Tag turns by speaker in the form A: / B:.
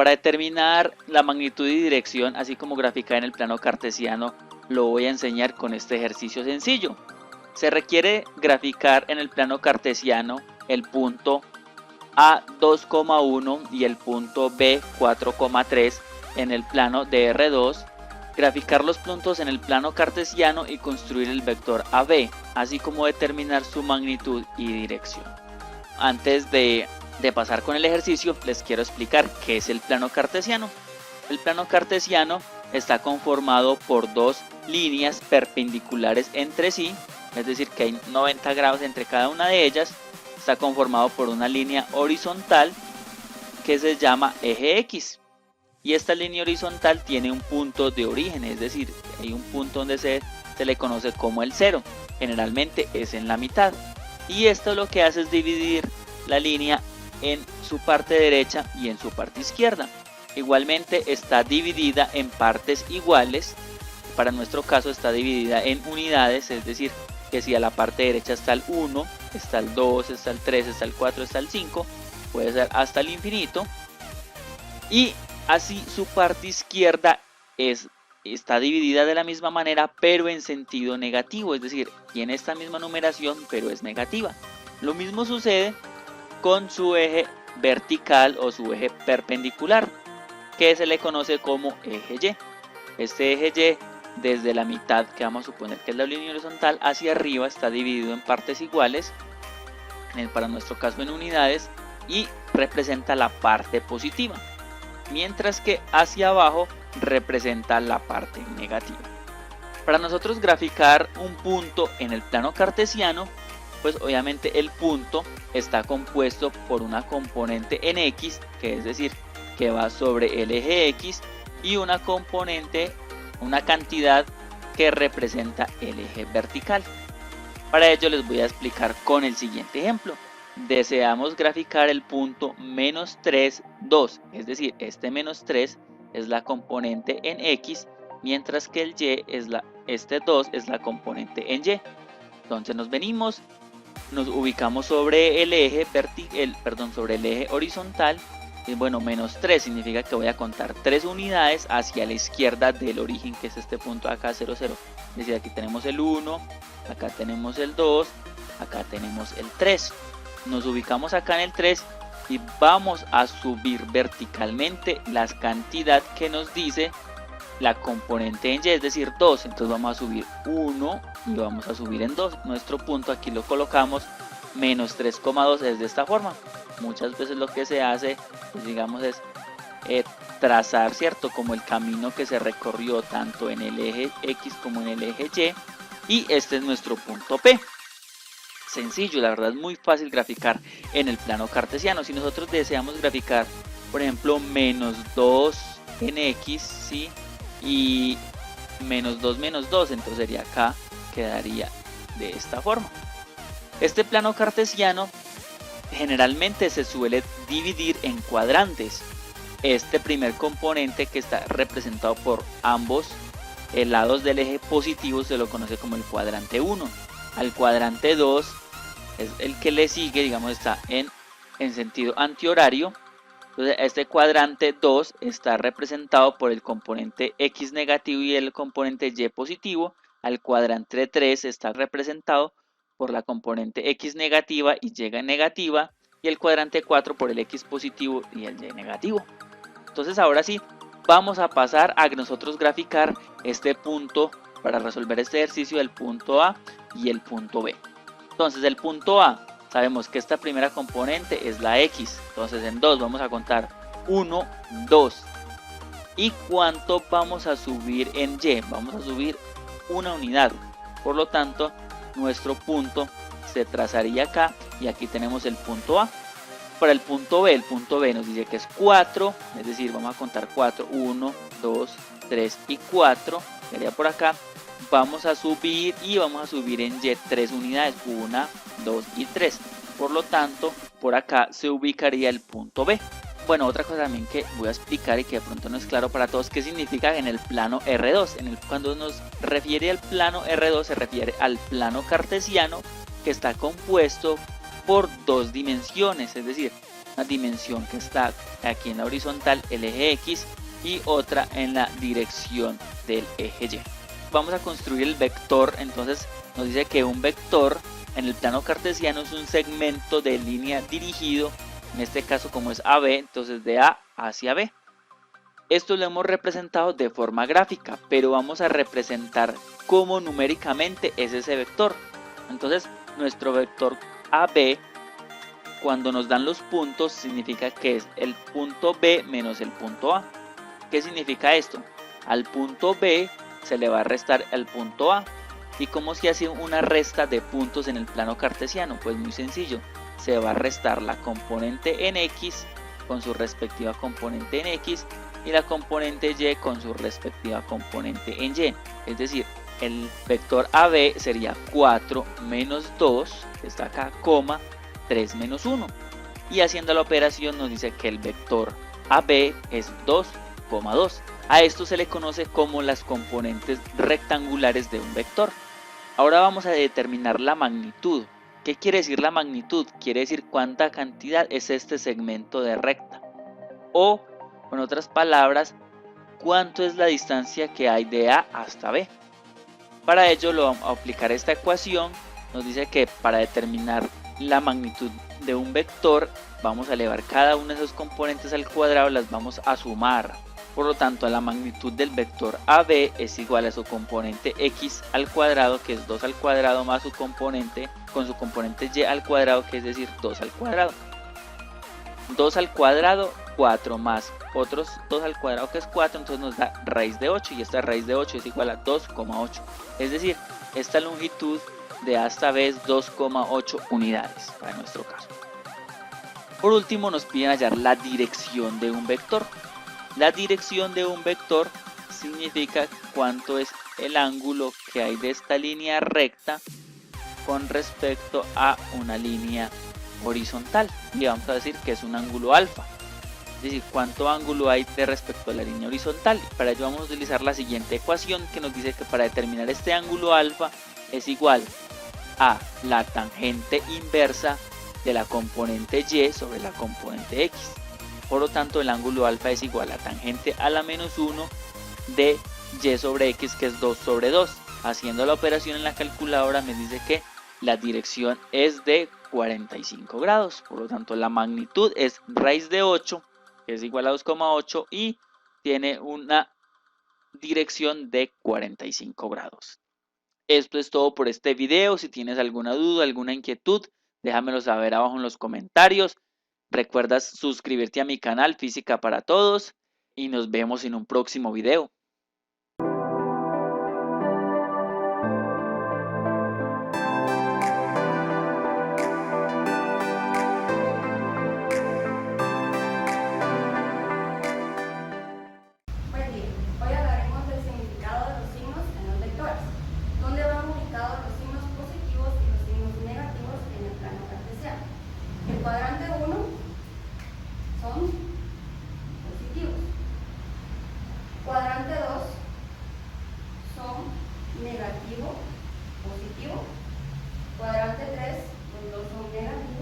A: para determinar la magnitud y dirección, así como graficar en el plano cartesiano, lo voy a enseñar con este ejercicio sencillo. Se requiere graficar en el plano cartesiano el punto A 2,1 y el punto B 4,3 en el plano de R2, graficar los puntos en el plano cartesiano y construir el vector AB, así como determinar su magnitud y dirección. Antes de pasar con el ejercicio, les quiero explicar qué es el plano cartesiano. El plano cartesiano está conformado por dos líneas perpendiculares entre sí, es decir que hay 90 grados entre cada una de ellas. Está conformado por una línea horizontal que se llama eje X, y esta línea horizontal tiene un punto de origen, es decir, hay un punto donde se le conoce como el cero, generalmente es en la mitad, y esto lo que hace es dividir la línea en su parte derecha y en su parte izquierda. Igualmente está dividida en partes iguales. Para nuestro caso está dividida en unidades, es decir que si a la parte derecha está el 1, está el 2, está el 3, está el 4, está el 5, puede ser hasta el infinito. Y así su parte izquierda está dividida de la misma manera, pero en sentido negativo, es decir, tiene esta misma numeración, pero es negativa. Lo mismo sucede con su eje vertical o su eje perpendicular, que se le conoce como eje Y. Este eje Y, desde la mitad, que vamos a suponer que es la línea horizontal, hacia arriba está dividido en partes iguales, para nuestro caso en unidades, y representa la parte positiva, mientras que hacia abajo representa la parte negativa. Para nosotros graficar un punto en el plano cartesiano, pues obviamente el punto está compuesto por una componente en X, que es decir, que va sobre el eje X, y una componente, una cantidad que representa el eje vertical. Para ello les voy a explicar con el siguiente ejemplo. Deseamos graficar el punto menos 3, 2, es decir, este menos 3 es la componente en X, mientras que el Y este 2 es la componente en Y. Entonces nos venimos, nos ubicamos sobre el eje sobre el eje horizontal. Y bueno, menos 3 significa que voy a contar 3 unidades hacia la izquierda del origen, que es este punto acá, 0, 0. Es decir, aquí tenemos el 1, acá tenemos el 2, acá tenemos el 3. Nos ubicamos acá en el 3 y vamos a subir verticalmente la cantidad que nos dice la componente en Y, es decir 2. Entonces vamos a subir 1 y vamos a subir en 2. Nuestro punto aquí lo colocamos menos 3,2, es de esta forma. Muchas veces lo que se hace, pues digamos, es trazar, ¿cierto? Como el camino que se recorrió tanto en el eje X como en el eje Y. Y este es nuestro punto P. Sencillo, la verdad es muy fácil graficar en el plano cartesiano. Si nosotros deseamos graficar, por ejemplo, menos 2 en X, ¿sí? Y menos 2, entonces sería acá, quedaría de esta forma. Este plano cartesiano generalmente se suele dividir en cuadrantes. Este primer componente, que está representado por ambos lados del eje positivo, se lo conoce como el cuadrante 1. Al cuadrante 2 es el que le sigue, digamos, está en sentido antihorario. Entonces este cuadrante 2 está representado por el componente X negativo y el componente Y positivo. Al cuadrante 3 está representado por la componente X negativa y Y negativa, y el cuadrante 4 por el X positivo y el Y negativo. Entonces ahora sí, vamos a pasar a nosotros graficar este punto para resolver este ejercicio, el punto A y el punto B. Entonces el punto A, sabemos que esta primera componente es la X, entonces en 2 vamos a contar 1, 2. ¿Y cuánto vamos a subir en Y? Vamos a subir una unidad, por lo tanto nuestro punto se trazaría acá, y aquí tenemos el punto A. Para el punto B nos dice que es 4, es decir, vamos a contar 4, 1, 2, 3 y 4, sería por acá. Vamos a subir en Y 3 unidades, 1, 2 y 3, por lo tanto por acá se ubicaría el punto B. Bueno, otra cosa también que voy a explicar y que de pronto no es claro para todos, qué significa en el plano R2. Cuando nos refiere al plano R2 se refiere al plano cartesiano, que está compuesto por dos dimensiones, es decir, una dimensión que está aquí en la horizontal, el eje X, y otra en la dirección del eje Y. Vamos a construir el vector. Entonces nos dice que un vector en el plano cartesiano es un segmento de línea dirigido, en este caso como es AB, entonces de A hacia B. Esto lo hemos representado de forma gráfica, pero vamos a representar cómo numéricamente es ese vector. Entonces nuestro vector AB, cuando nos dan los puntos, significa que es el punto B menos el punto A. ¿Qué significa esto? Al punto B se le va a restar al punto A. ¿Y cómo se hace una resta de puntos en el plano cartesiano? Pues muy sencillo, se va a restar la componente en X con su respectiva componente en X y la componente Y con su respectiva componente en Y. Es decir, el vector AB sería 4 menos 2, que está acá, coma, 3 menos 1. Y haciendo la operación nos dice que el vector AB es 2,2. A esto se le conoce como las componentes rectangulares de un vector. Ahora vamos a determinar la magnitud. ¿Qué quiere decir la magnitud? Quiere decir cuánta cantidad es este segmento de recta. O, con otras palabras, cuánto es la distancia que hay de A hasta B. Para ello lo vamos a aplicar esta ecuación. Nos dice que para determinar la magnitud de un vector vamos a elevar cada una de esos componentes al cuadrado, las vamos a sumar. Por lo tanto, la magnitud del vector AB es igual a su componente X al cuadrado, que es 2 al cuadrado, más su componente con su componente Y al cuadrado, que es decir 2 al cuadrado. 2 al cuadrado, 4 más otros 2 al cuadrado, que es 4, entonces nos da raíz de 8, y esta raíz de 8 es igual a 2,8. Es decir, esta longitud de A hasta B es 2,8 unidades para nuestro caso. Por último, nos piden hallar la dirección de un vector. La dirección de un vector significa cuánto es el ángulo que hay de esta línea recta con respecto a una línea horizontal, y vamos a decir que es un ángulo alfa, es decir, cuánto ángulo hay de respecto a la línea horizontal. Para ello vamos a utilizar la siguiente ecuación, que nos dice que para determinar este ángulo alfa es igual a la tangente inversa de la componente Y sobre la componente X. Por lo tanto, el ángulo alfa es igual a tangente a la menos 1 de Y sobre X, que es 2 sobre 2. Haciendo la operación en la calculadora me dice que la dirección es de 45 grados. Por lo tanto, la magnitud es raíz de 8, que es igual a 2,8, y tiene una dirección de 45 grados. Esto es todo por este video. Si tienes alguna duda, alguna inquietud, déjamelo saber abajo en los comentarios. Recuerda suscribirte a mi canal Física para Todos y nos vemos en un próximo video.
B: Buen día. Hoy hablaremos del significado de los signos en los vectores. ¿Dónde van ubicados los signos positivos y los signos negativos en el plano cartesiano? El cuadrante 1 son positivos. Cuadrante 2 son negativo, positivo. Cuadrante 3, los dos son negativos.